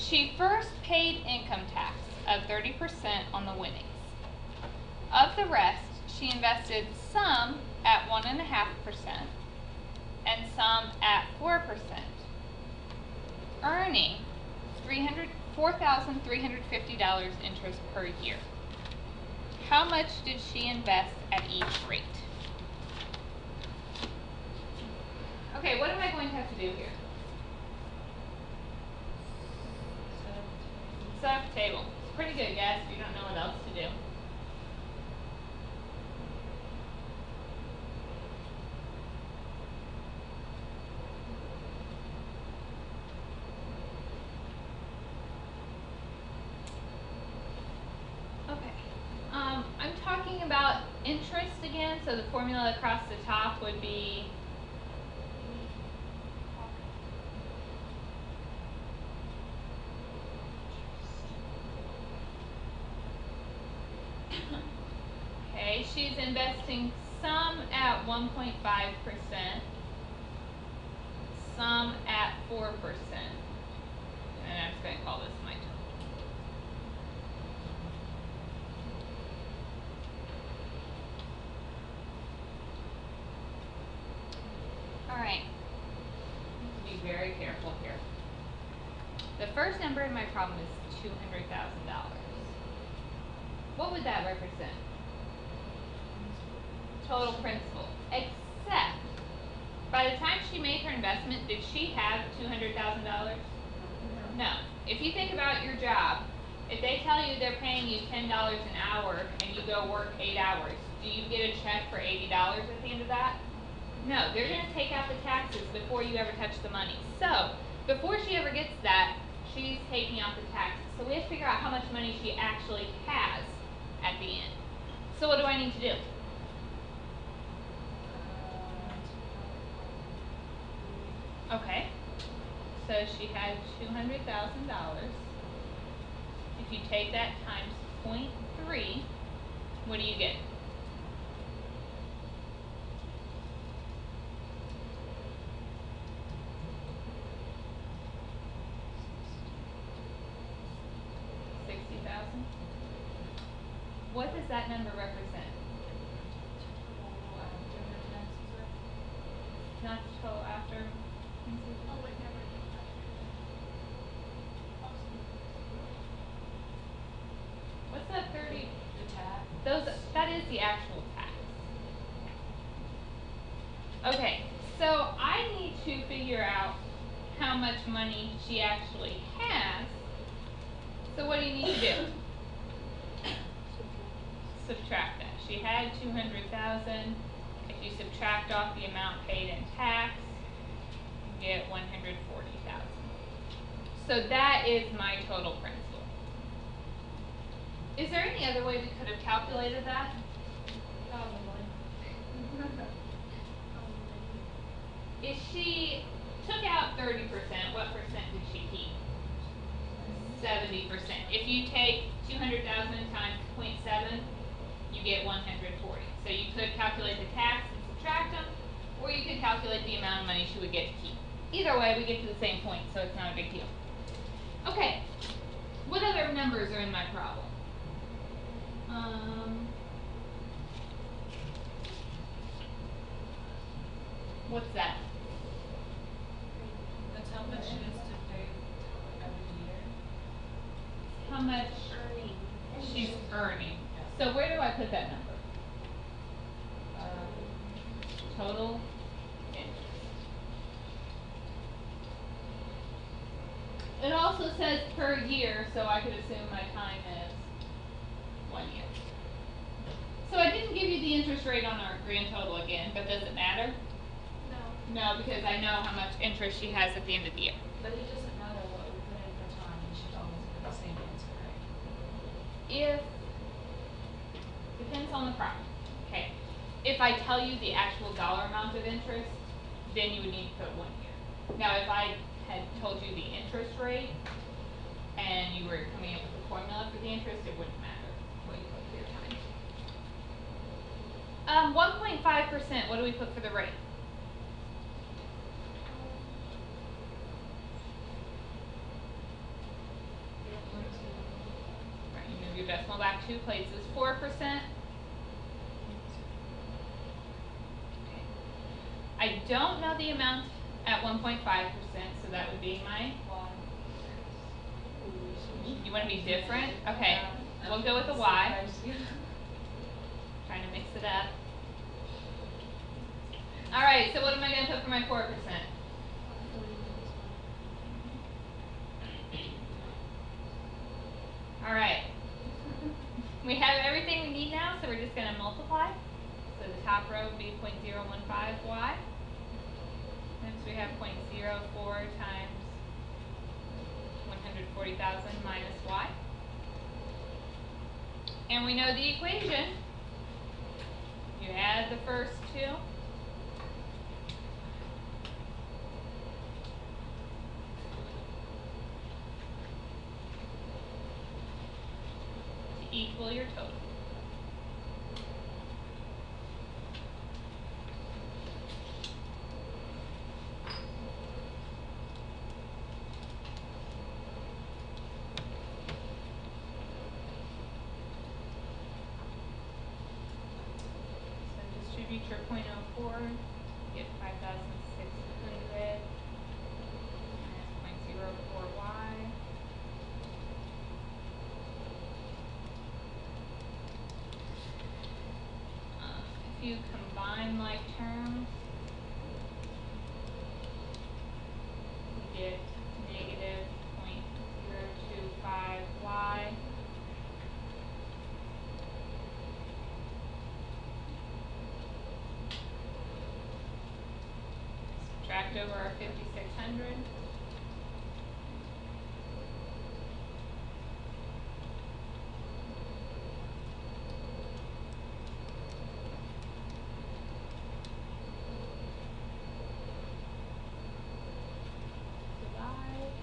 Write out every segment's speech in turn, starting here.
She first paid income tax of 30% on the winnings. Of the rest, she invested some at 1.5% and some at 4%, earning $4,350 interest per year. How much did she invest at each rate? Okay, what am I going to have to do here? Set up a table. It's pretty good, guys, if you don't know what else to do. Okay. I'm talking about interest again, so the formula across the top would be okay, she's investing some at 1.5%, some at 4%, and I'm just going to call this my total. Alright, need to be very careful here. The first number in my problem is $200,000. What would that represent? Total principal. Except, by the time she made her investment, did she have $200,000? No. If you think about your job, if they tell you they're paying you $10 an hour and you go work 8 hours, do you get a check for $80 at the end of that? No, they're going to take out the taxes before you ever touch the money. So, before she ever gets that, she's taking out the taxes. So we have to figure out how much money she actually has at the end. So what do I need to do? Okay, so she had $200,000. If you take that times 0.3, what do you get? $60,000. What does that number represent? Not the total after. What's that 30? The tax. That is the actual tax. Okay, so I need to figure out how much money she actually has. So what do you need to do? Subtract that. She had $200,000. If you subtract off the amount paid in tax, you get $140,000. So that is my total principal. Is there any other way we could have calculated that? Probably. If she took out 30%, what percent did she keep? 70%. If you take 200,000 times 0.7, you get 140. So you could calculate the tax and subtract them, or you could calculate the amount of money she would get to keep. Either way, we get to the same point, so it's not a big deal. Okay, what other numbers are in my problem? What's that? That's how much it is to pay every year. How much she's earning. So where do I put that number? Total interest. It also says per year, so I could assume my time is 1 year. So I didn't give you the interest rate on our grand total again, but does it matter? No, because I know how much interest she has at the end of the year. But it doesn't matter what we put in for time, you should always put the same answer, right? Depends on the problem. Okay. If I tell you the actual dollar amount of interest, then you would need to put 1 year. Now, if I had told you the interest rate and you were coming up with a formula for the interest, it wouldn't matter what you put for your time. 1.5%, what do we put for the rate? two places. 4%. I don't know the amount at 1.5%, so that would be my. You want to be different? Okay, we'll go with a Y. Trying to mix it up. All right, so what am I going to put for my 4%? All right. We have everything we need now, so we're just going to multiply. So the top row would be 0.015y. Next we have 0.04 times 140,000 minus y. And we know the equation. You add the first two. To equal your total. Distribute your 0.04, get 5,600 minus 0.04y. If you combine like terms, you get negative 0.025y. Subtract over our 5,600. Divide.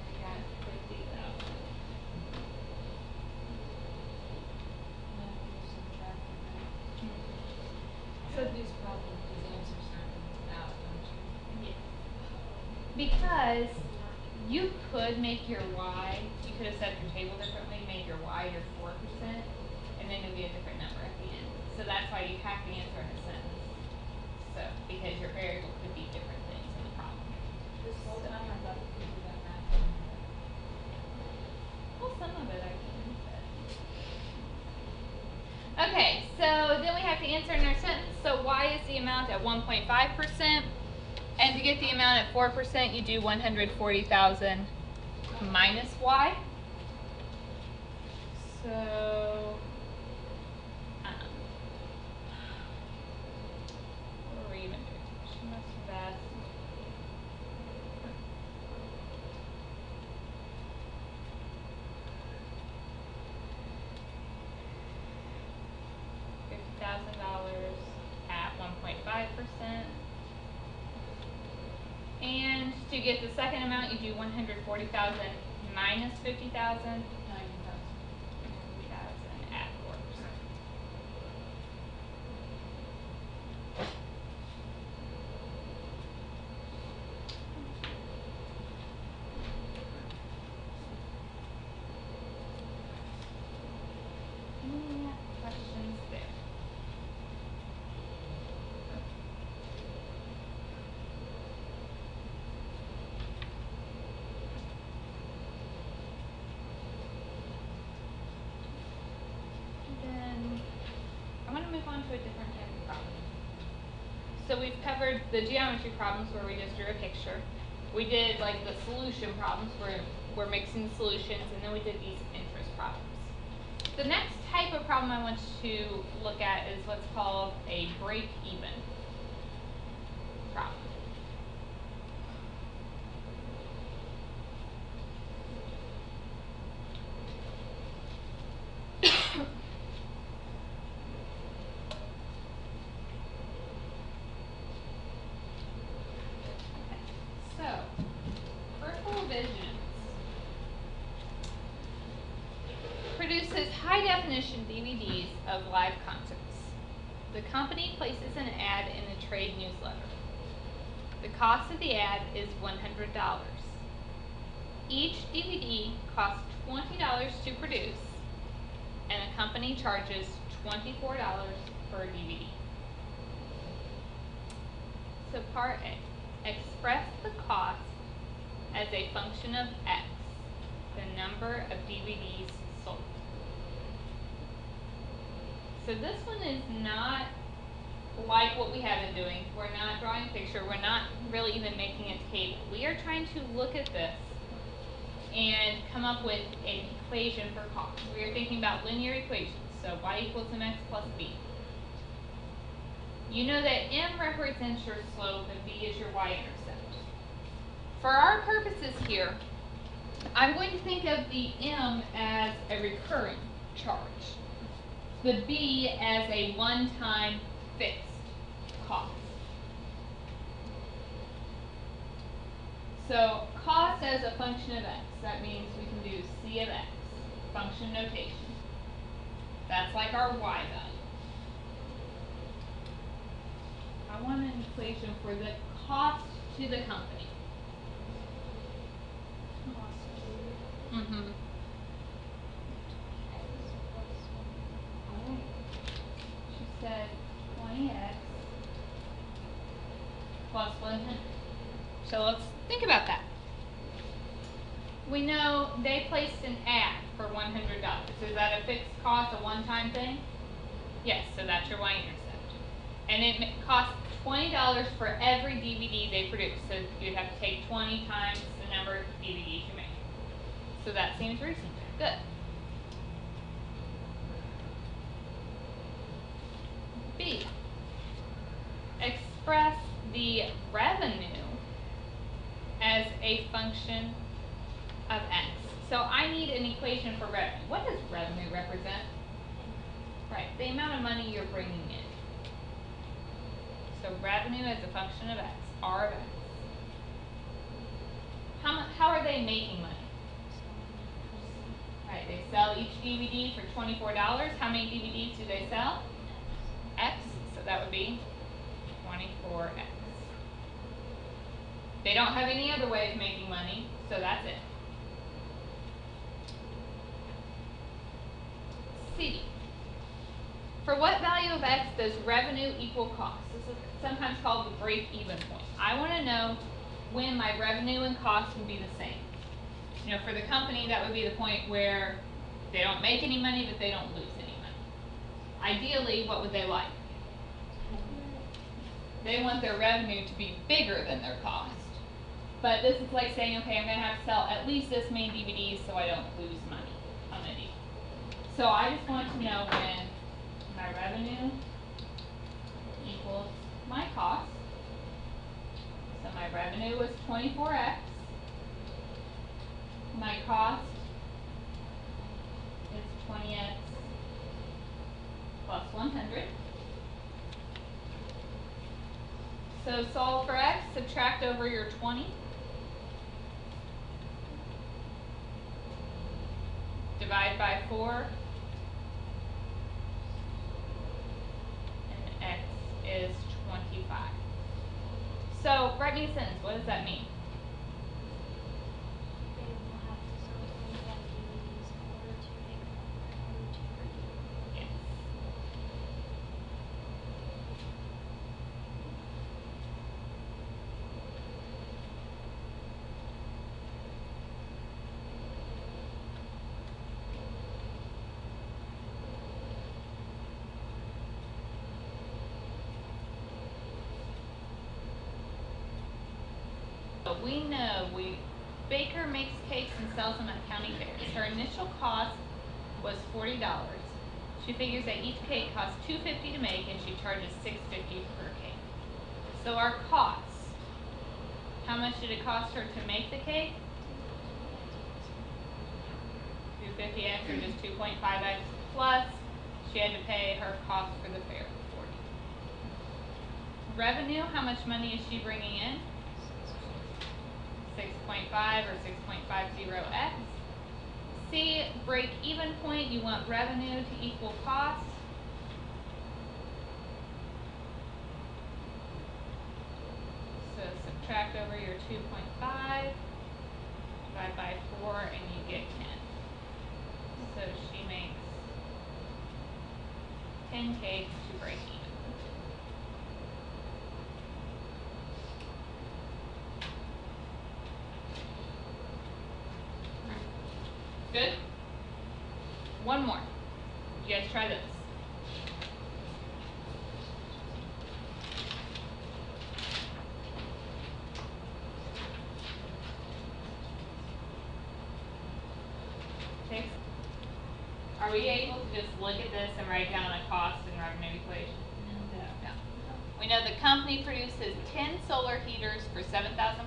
I got 50,000. So these problems, these answers aren't out, don't you? Yeah. Because you could make your y, you could have set your table differently, made your y your 4%, and then it would be a different number at the end. So that's why you have to answer in a sentence. So, because your variable could be different things in the problem. This whole time I thought we could do that math. Well, some of it I can. Okay, so then we have to answer in our sentence. So y is the amount at 1.5%. And to get the amount at 4%, you do 140,000 minus y. So, what are we even doing? She must have asked. $50,000 at 1.5%. And to get the second amount, you do 140,000 minus 50,000. 90,000. 90,000 at 4%. Any questions there? Then I want to move on to a different type of problem. So we've covered the geometry problems where we just drew a picture. We did like the solution problems where we're mixing solutions, and then we did these interest problems. The next type of problem I want to look at is what's called a break-even problem. So, Peripheral Visions produces high-definition DVDs of live concerts. The company places an ad in the trade newsletter. The cost of the ad is $100. Each DVD costs $20 to produce, and the company charges $24 per DVD. So part A, express the cost as a function of X, the number of DVDs sold. So this one is not like what we have been doing. We're not drawing a picture. We're not really even making a table. We are trying to look at this and come up with an equation for cost. We are thinking about linear equations. So y equals mx plus b. You know that m represents your slope and b is your y-intercept. For our purposes here, I'm going to think of the m as a recurring charge, the b as a one-time fixed cost. So cost as a function of x, that means we can do c of x, function notation. That's like our y value. I want an equation for the cost to the company. Alright. She said 20x plus 100. So let's think about that. We know they placed an ad for $100. Is that a fixed cost, a one-time thing? Yes, so that's your y-intercept. And it costs $20 for every DVD they produce. So you'd have to take 20 times the number of DVDs you make. So that seems reasonable. Good. B. Express the revenue as a function of x. So I need an equation for revenue. What does revenue represent? Right, the amount of money you're bringing in. So revenue as a function of x, R of x. How are they making money? Right, they sell each DVD for $24. How many DVDs do they sell? X, so that would be 24x. They don't have any other way of making money, so that's it. C. For what value of x does revenue equal cost? This is sometimes called the break-even point. I want to know when my revenue and cost would be the same. You know, for the company, that would be the point where they don't make any money, but they don't lose any money. Ideally, what would they like? They want their revenue to be bigger than their cost. But this is like saying, okay, I'm going to have to sell at least this many DVDs so I don't lose money on the deal. So I just want to know when my revenue equals my cost. So my revenue was 24x. My cost is 20x plus 100. So solve for x, subtract over your 20. Divide by 4. And x is 25. So write me a sentence. What does that mean? Yes. We know Baker makes cakes and sells them at county fairs. Her initial cost was $40. She figures that each cake costs $2.50 to make, and she charges $6.50 per cake. So our costs, how much did it cost her to make the cake? 250x or just 2.5x plus she had to pay her cost for the fair, 40. Revenue, how much money is she bringing in? 6.5 or 6.50x. C, break even point, you want revenue to equal cost. So subtract over your 2.5, divide by 4 and you get 10. So she makes 10K to break even. Good? One more. You guys try this. Okay. Are we able to just look at this and write down a cost and revenue equation? No. We know the company produces 10 solar heaters for $7,500.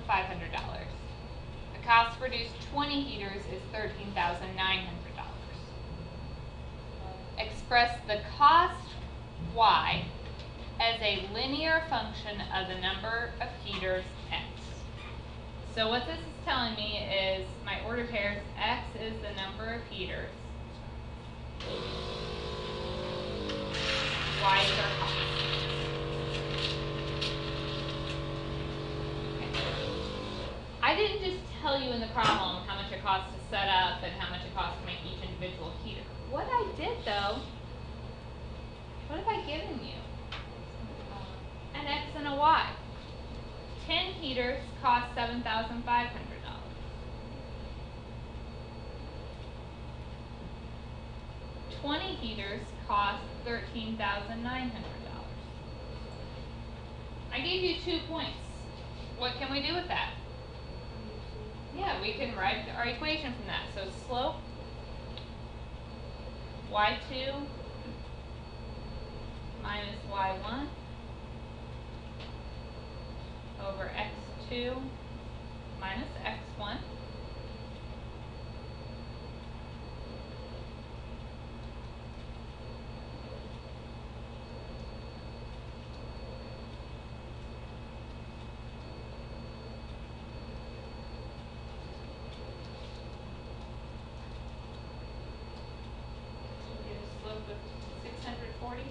The cost to produce 20 heaters is $13,900. Express the cost Y as a linear function of the number of heaters X. So what this is telling me is my order pairs, X is the number of heaters, Y is our cost. Okay. I didn't just tell you in the problem how much it costs to set up and how much it costs to make each individual heater. What I did though, what have I given you? An X and a Y. 10 heaters cost $7,500. 20 heaters cost $13,900. I gave you 2 points. What can we do with that? Yeah, we can write our equation from that. So slope y2 minus y1 over x2 minus x1 get a slope of 640.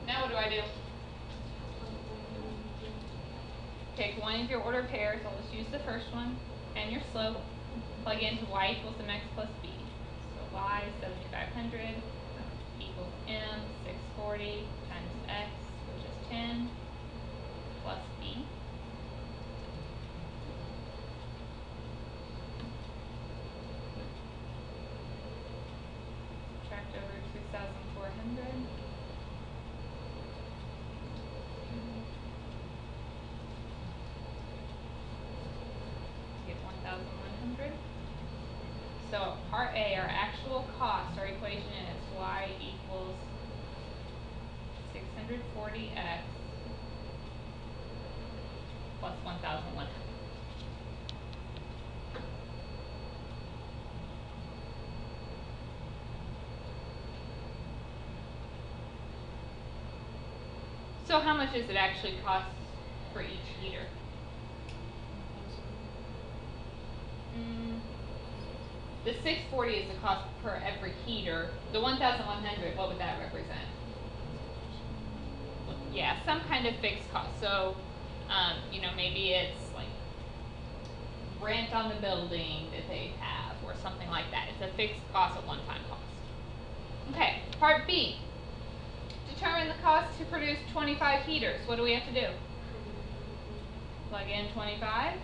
Now what do I do? Take one of your order pairs, I'll just use the first one, and your slope, plug into y equals mx plus b. So y is 7,500 equals m 640 times x, which is 10, plus b. Subtract over 6,400. Get 1,100. So part A, our actual cost, our equation is y equals 640x plus 1,100. So how much does it actually cost for each heater? The 640 is the cost per every heater. The 1,100, what would that represent? Yeah, some kind of fixed cost. So, maybe it's like rent on the building that they have or something like that. It's a fixed cost, a one-time cost. Okay, part B. Determine the cost to produce 25 heaters. What do we have to do? Plug in 25.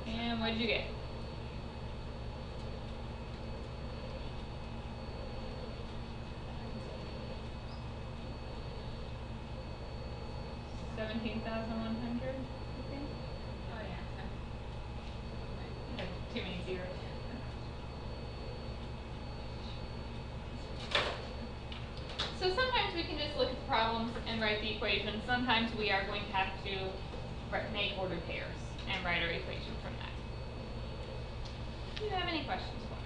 And what did you get? $17,100, I think. Oh, yeah. Too many zeros. So sometimes we can just look at the problems and write the equation. Sometimes we are going to have to make ordered pairs and write our equation from that. Do you have any questions for me?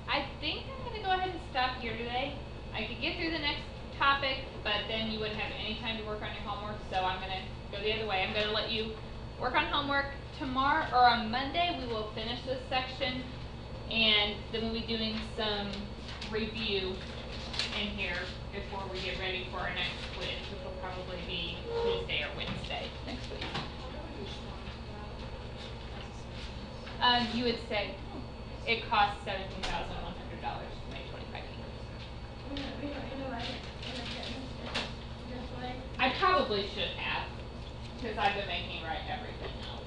I think I'm going to go ahead and have any time to work on your homework, so I'm gonna go the other way. I'm gonna let you work on homework tomorrow, or on Monday, we will finish this section, and then we'll be doing some review in here before we get ready for our next quiz, which will probably be Tuesday or Wednesday next week. You would say it costs $17,100 to make 25 keywords. I probably should have, because I've been making you write everything else.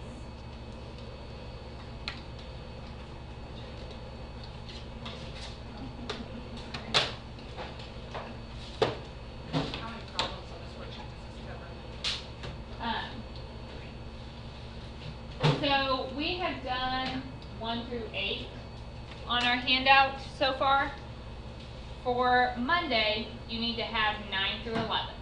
How many problems on this worksheet does this cover? So we have done 1 through 8 on our handout so far. For Monday, you need to have 9 through 11.